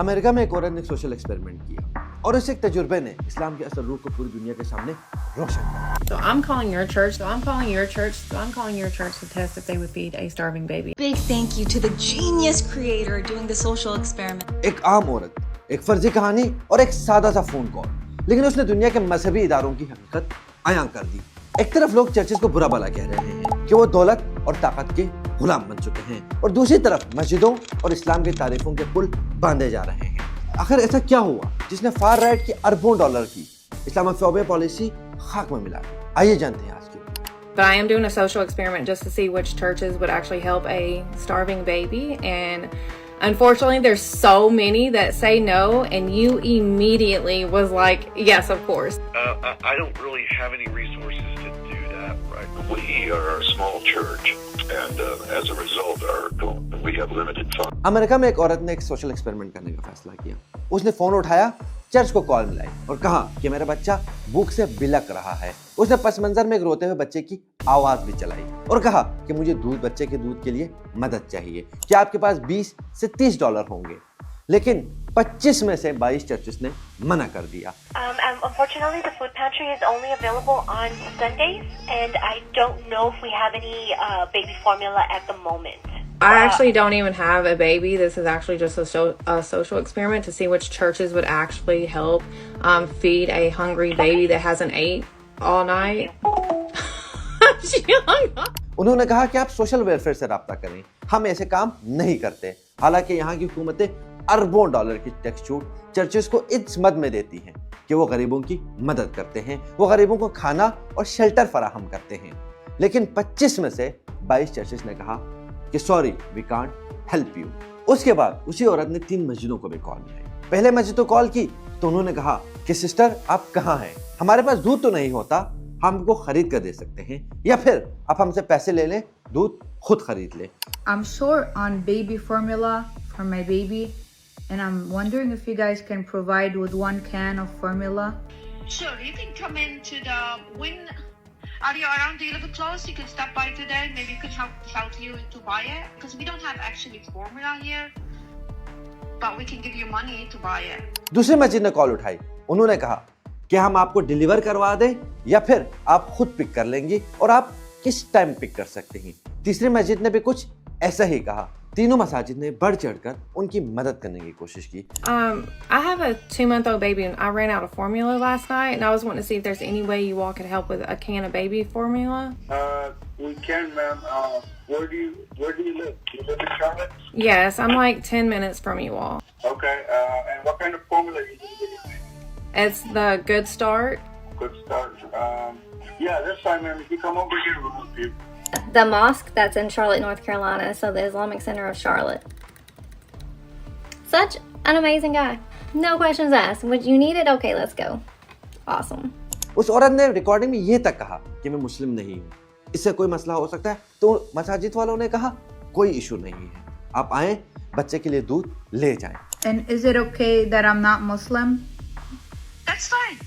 امریکہ میں ایک عورت نے सोशल एक्सपेरिमेंट किया اور اس ایک तजुर्बे ने इस्लाम की असल रूह को पूरी दुनिया के सामने रोशन किया. So I'm calling your church to test if they would feed a starving baby. Big thank you to the genius creator doing the social experiment. एक आम औरत, एक फर्जी कहानी और एक सादा सा फोन कॉल, लेकिन उसने दुनिया के मजहबी इदारों की हकीकत अयां कर दी. एक तरफ लोग चर्चेस को बुरा भला कह रहे हैं कि वो दौलत और ताकत के गुलाम बन चुके हैं और दूसरी तरफ मस्जिदों और इस्लाम की तारीफों के पुल बांधे जा रहे हैं. आखिर ऐसा क्या हुआ जिसने फार राइट की अरबों डॉलर की इस्लामोफोबिया पॉलिसी खाक में मिला दी? आइए जानते हैं आज की. But I am doing a social experiment just to see which churches would actually help a starving baby, and unfortunately there's so many that say no, and you immediately was like, yes, of course. I don't really have any resources to do that, right? We are a small church, and as a result, we have limited funds. America में एक औरत ने एक social experiment करने का फैसला किया. उसने फोन उठाया, चर्च को कॉल मिलाई और कहा कि मेरा बच्चा भूख से बिलक रहा है. उसने पस मंजर में एक रोते हुए बच्चे की आवाज भी चलाई और कहा कि मुझे बच्चे के दूध के लिए मदद चाहिए. क्या आपके पास 20 से 30 डॉलर होंगे? लेकिन 25 में से 22 चर्चेस ने मना कर दिया. Unfortunately, the food pantry is only available on Sundays, and I don't know if we have any baby formula at the moment. I actually don't even have a baby. This is actually just a social experiment to see which churches would actually help feed a hungry baby that hasn't ate all night. She hung up. उन्होंने कहा कि आप social welfare से राब्ता करें, हम ऐसे काम नहीं करते. हालांकि यहाँ की हुकूमतें अरबों डॉलर की टैक्स छूट चर्चेस को इस मद में देती हैं कि वो गरीबों की मदद करते हैं, वो गरीबों को खाना और शेल्टर फराहम करते हैं. लेकिन 25 में से 22 चर्चेस ने कहा कि sorry, we can't help you. उसके बाद उसी औरत ने 3 मस्जिदों को भी कॉल मिलाई. पहले मस्जिद को कॉल की तो उन्होंने कहा कि सिस्टर आप कहाँ हैं? हमारे पास दूध तो नहीं होता, हम आपको खरीद कर दे सकते हैं, या फिर आप हमसे पैसे ले लें, दूध खुद खरीद लें. I'm short on baby formula for my baby, and I'm wondering if you guys can provide with 1 can of formula. Sure, you can come into the are you around? Do you live close? You can stop by today. Maybe you could help you to buy it, because we don't have actually formula here, but we can give you money to buy it. दूसरी मस्जिद ने call उठाई. उन्होंने कहा कि हम आपको deliver करवा दें या फिर आप खुद पिक कर लेंगी और आप किस टाइम पिक कर सकते हैं. तीसरी मस्जिद ने भी कुछ ऐसा ही कहा. तीनों मसाजिद ने बढ़ चढ़कर उनकी मदद करने की कोशिश की. I have a 2-month-old baby, and I ran out of formula last night, and I was wanting to see if there's any way you all could help with a can of baby formula. We can, ma'am. Where do you live? Do you live in Charlotte? Yes, I'm like 10 minutes from you all. Okay. And what kind of formula you need? It's the Good Start. Good Start. Yeah, that's fine, ma'am. If you come over here, we'll help you. The mosque that's in Charlotte, North Carolina, so the Islamic Center of Charlotte. Such an amazing guy. No questions asked. Would you need it? Okay, let's go. Awesome. उस औरत ने recording में ये तक कहा कि मैं मुस्लिम नहीं हूँ, इससे कोई मसला हो सकता है. तो मसाजिद वालों ने कहा कोई इशू नहीं है, आप आए, बच्चे के लिए दूध ले जाएं. And is it okay that I'm not Muslim? That's fine.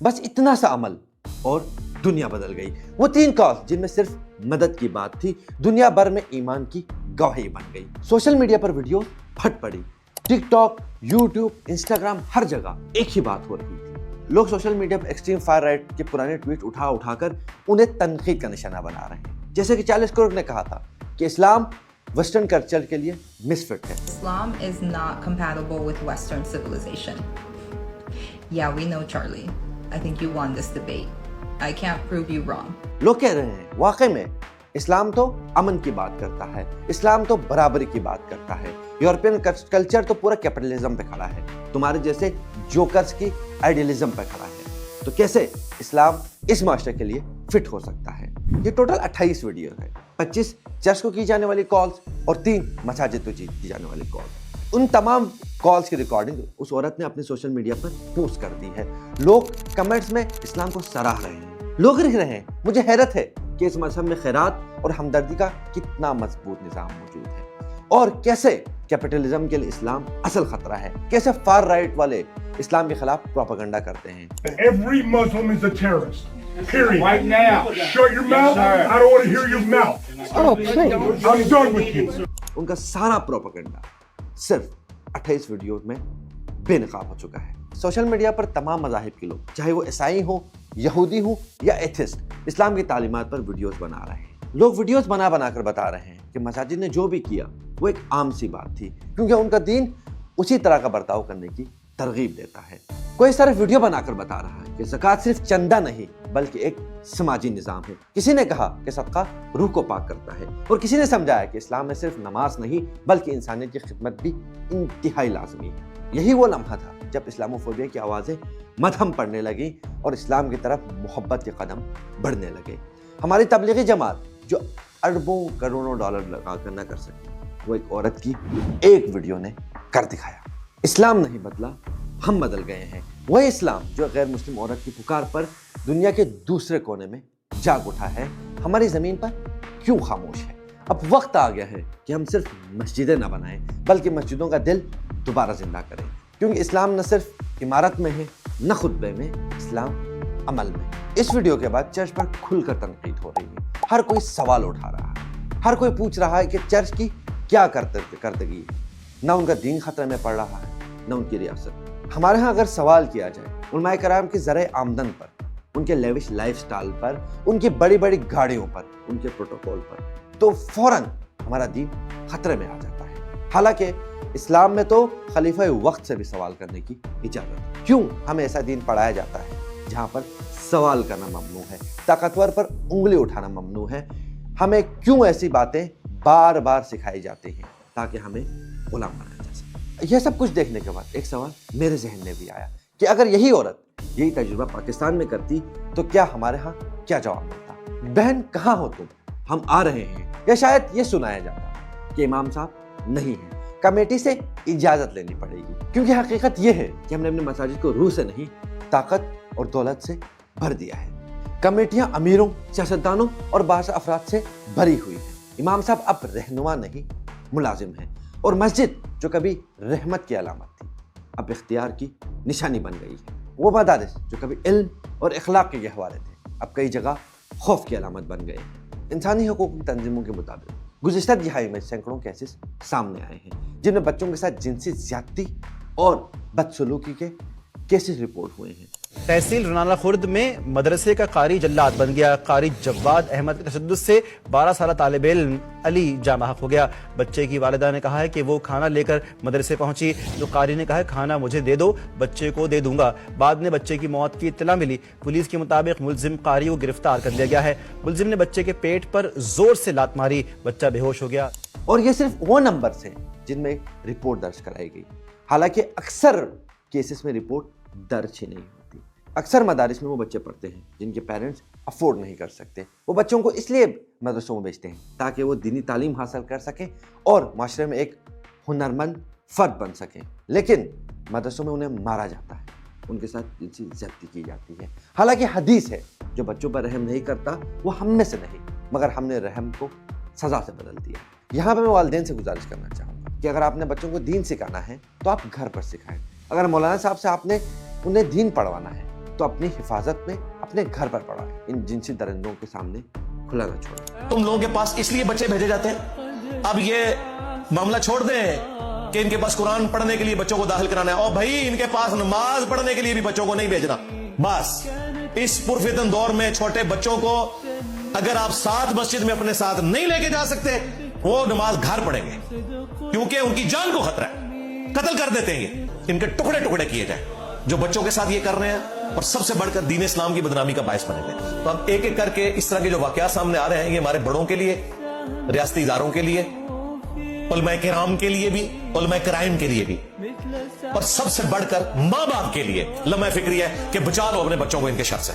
बस इतना सा अमल और दुनिया बदल गई. वो 3 कॉल्स जिनमें सिर्फ मदद की बात थी, दुनिया भर में ईमान की गवाही बन गई. सोशल मीडिया पर वीडियो फट पड़ी. टिकटॉक, यूट्यूब, इंस्टाग्राम, हर जगह एक ही बात हो रही थी. लोग सोशल मीडिया पर एक्सट्रीम फार राइट के पुराने ट्वीट उठाकर उन्हें तनकीद का निशाना बना रहे हैं. जैसे कि चार्ल्स किर्क ने कहा था कि इस्लाम वेस्टर्न कल्चर के लिए मिसफिट है. Islam is not compatible with Western civilization. Yeah, we know, Charlie. I think you won this debate. I can't prove you wrong. लोग कह रहे हैं वाकई में इस्लाम तो अमन की बात करता है, इस्लाम तो बराबरी की बात करता है, यूरोपियन कल्चर तो पूरा कैपिटलिज्म पे खड़ा है, तुम्हारे जैसे जोकर्स की आइडियलिज्म पे खड़ा है. तो कैसे इस्लाम इस माशरे के लिए फिट हो सकता है? ये टोटल 28 वीडियो है. 25 चर्च को की जाने वाली कॉल्स और 3 मसाजिद को की जाने वाली कॉल्स. उन तमाम कॉल्स की रिकॉर्डिंग उस औरत ने अपने सोशल मीडिया पर पोस्ट कर दी है. लोग कमेंट्स में इस्लाम को सराह रहे हैं. लोग लिख रहे हैं, मुझे हैरत है कि इस मजहब में खैरात और हमदर्दी का कितना मजबूत निज़ाम मौजूद है, और कैसे कैपिटलिज्म के लिए इस्लाम असल खतरा है, कैसे फार राइट वाले इस्लाम के खिलाफ प्रोपेगेंडा करते हैं. Every Muslim is a terrorist. Period. Right now. Shut your mouth. I don't want to hear your mouth. Oh, please. I'm done with you. उनका सारा प्रोपेगेंडा सिर्फ 28 वीडियोज में बेनकाब हो चुका है। सोशल मीडिया पर तमाम मज़ाहिब के लोग, चाहे वो ईसाई हो, यहूदी हो या एथिस्ट, इस्लाम की तालीमात पर वीडियोस बना रहे हैं। लोग वीडियोस बना कर बता रहे हैं कि मसाजिद ने जो भी किया वो एक आम सी बात थी, क्योंकि उनका दीन उसी तरह का बर्ताव करने की तरगीब देता है। कोई सिर्फ वीडियो बनाकर बता रहा है कि ज़कात सिर्फ चंदा नहीं बल्कि एक समाजी निज़ाम है। किसी ने कहा कि सदका रूह को पाक करता है, और किसी ने समझाया कि इस्लाम में सिर्फ नमाज नहीं बल्कि इंसानियत की खिदमत भी इंतहाई लाजमी है। यही वो लम्हा था जब इस्लामोफोबिया की आवाज़ें मध्यम पड़ने लगी और इस्लाम की तरफ मोहब्बत के कदम बढ़ने लगे। हमारी तबलीगी जमात जो अरबों करोड़ों डॉलर लगा कर न कर सकी, वो एक औरत की एक वीडियो ने कर दिखाया। इस्लाम नहीं बदला, हम बदल गए हैं। वही इस्लाम जो गैर मुस्लिम औरत की पुकार पर दुनिया के दूसरे कोने में जाग उठा है, हमारी ज़मीन पर क्यों खामोश है? अब वक्त आ गया है कि हम सिर्फ मस्जिदें न बनाएं बल्कि मस्जिदों का दिल दोबारा जिंदा करें, क्योंकि इस्लाम न सिर्फ इमारत में है न खुतबे में, इस्लाम अमल में। इस वीडियो के बाद चर्च पर खुलकर तनकीद हो रही है। हर कोई सवाल उठा रहा है, हर कोई पूछ रहा है कि चर्च की क्या करदगी है। न उनका दीन खतरे में पड़ रहा है न उनकी रियासत। हमारे यहाँ अगर सवाल किया जाए उलमाए कराम के ज़राए आमदन पर, उनके लेविश लाइफस्टाइल पर, उनकी बड़ी बड़ी गाड़ियों पर, उनके प्रोटोकॉल पर, तो फौरन हमारा दीन खतरे में आ जाता है। हालांकि इस्लाम में तो खलीफा वक्त से भी सवाल करने की इजाज़त है। क्यों हमें ऐसा दीन पढ़ाया जाता है जहाँ पर सवाल करना ममनू है, ताकतवर पर उंगली उठाना ममनू है? हमें क्यों ऐसी बातें बार बार सिखाई जाती हैं ताकि हमें गुलाम बनाया जा सके? यह सब कुछ देखने के बाद एक सवाल मेरे जहन में भी आया कि अगर यही औरत यही तजुर्बा पाकिस्तान में करती तो क्या हमारे यहाँ क्या जवाब मिलता? बहन कहाँ हो तुम, हम आ रहे हैं। या शायद ये सुनाया जाता कि इमाम साहब नहीं है, कमेटी से इजाज़त लेनी पड़ेगी, क्योंकि हकीकत ये है कि हमने अपने मसाजिद को रूह से नहीं ताकत और दौलत से भर दिया है। कमेटियाँ अमीरों, सियासतदानों और बादशाह अफराद से भरी हुई हैं। इमाम साहब अब रहनुमा नहीं मुलाजिम हैं, और मस्जिद जो कभी रहमत की अलामत थी अब इख्तियार की निशानी बन गई है। वो मदारिस जो कभी इल्म और इखलाक के गहवारे थे अब कई जगह खौफ की अलामत बन गए हैं। इंसानी हकूक़ की तंजीमों के मुताबिक गुज़िश्ता दिहाई में सैकड़ों केसेस सामने आए हैं जिनमें बच्चों के साथ जिनसी ज़्यादती और बदसलूकी के केसेस रिपोर्ट हुए हैं। तहसील रनाला खुर्द में मदरसे का कारी जल्लाद बन गया। कारी जव्वाद अहमद के तशद्दुद से 12 साल तालिब इल्म अली जामहक हो गया। बच्चे की वालिदा ने कहा है कि वो खाना लेकर मदरसे पहुंची तो कारी ने कहा खाना मुझे दे दो, बच्चे को दे दूंगा। बाद में बच्चे की मौत की इत्तला मिली। पुलिस के मुताबिक मुलजिम कारी को गिरफ्तार कर लिया गया है। मुलजिम ने बच्चे के पेट पर जोर से लात मारी, बच्चा बेहोश हो गया। और ये सिर्फ वो नंबर से जिनमें रिपोर्ट दर्ज कराई गई। हालांकि अक्सर केसेस में रिपोर्ट दर्ज ही नहीं होती। अक्सर मदारिस में वो बच्चे पढ़ते हैं जिनके पेरेंट्स अफोर्ड नहीं कर सकते। वो बच्चों को इसलिए मदरसों में भेजते हैं ताकि वो दीनी तालीम हासिल कर सकें और माशरे में एक हुनरमंद फ़र्द बन सकें। लेकिन मदरसों में उन्हें मारा जाता है, उनके साथ जिनसी ज़्यादती की जाती है। हालांकि हदीस है जो बच्चों पर रहम नहीं करता वो हम में से नहीं, मगर हमने रहम को सज़ा से बदल दिया। यहाँ पर मैं वालिदैन से गुजारिश करना चाहूँगा कि अगर आपने बच्चों को दीन सिखाना है तो आप घर पर सिखाएं। अगर मौलाना साहब से आपने उन्हें दीन पढ़वाना है तो अपनी हिफाजत में अपने घर पर पढ़ाएं। इन जिनसी दरिंदों के सामने खुला न छोड़ें। तुम लोगों के पास इसलिए बच्चे भेजे जाते हैं। अब ये मामला छोड़ दें कि इनके पास कुरान पढ़ने के लिए बच्चों को दाखिल कराना है, और भाई इनके पास नमाज पढ़ने के लिए भी बच्चों को नहीं भेजना। बस इस पुरफितन दौर में छोटे बच्चों को अगर आप साथ मस्जिद में अपने साथ नहीं लेके जा सकते, वो नमाज घर पढ़ेंगे, क्योंकि उनकी जान को खतरा है। कत्ल कर देते हैं, इनके टुकड़े टुकड़े किए जाए जो बच्चों के साथ ये कर रहे हैं, और सबसे बढ़कर दीन इस्लाम की बदनामी का बायस बनेंगे। तो अब एक एक करके इस तरह के जो वाकयात सामने आ रहे हैं, ये हमारे बड़ों के लिए, रियासती इदारों के लिए, उलमाए किराम के लिए भी, उलमाए क्राइम के लिए भी, और सबसे बढ़कर माँ बाप के लिए लम्हा फिक्री है कि बचा लो अपने बच्चों को इनके शर से।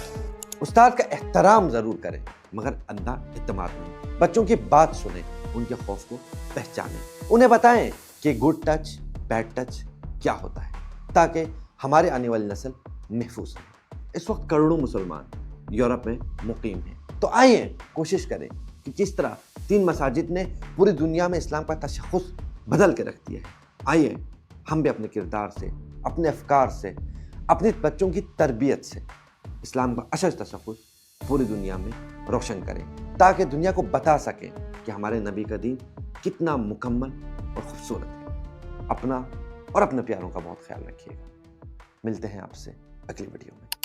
उस्ताद का एहतराम जरूर करें मगर अंधा इत्तेमाद नहीं। बच्चों की बात सुने, उनके खौफ को पहचानें, उन्हें बताएं कि गुड टच बैड टच क्या होता है, ताकि हमारे आने वाली नस्ल महफूज रहे। इस वक्त करोड़ों मुसलमान यूरोप में मुकीम हैं, तो आइए कोशिश करें कि किस तरह 3 मसाजिद ने पूरी दुनिया में इस्लाम का तशख़्ख़ुस बदल के रख दिया है। आइए हम भी अपने किरदार से, अपने अफकार से, अपने बच्चों की तरबियत से इस्लाम का अशद तशख़्ख़ुस पूरी दुनिया में रोशन करें, ताकि दुनिया को बता सकें कि हमारे नबी का दीन कितना मुकम्मल और खूबसूरत है। अपना اور اپنے پیاروں کا بہت خیال رکھیے گا. ملتے ہیں آپ سے اگلی ویڈیو میں.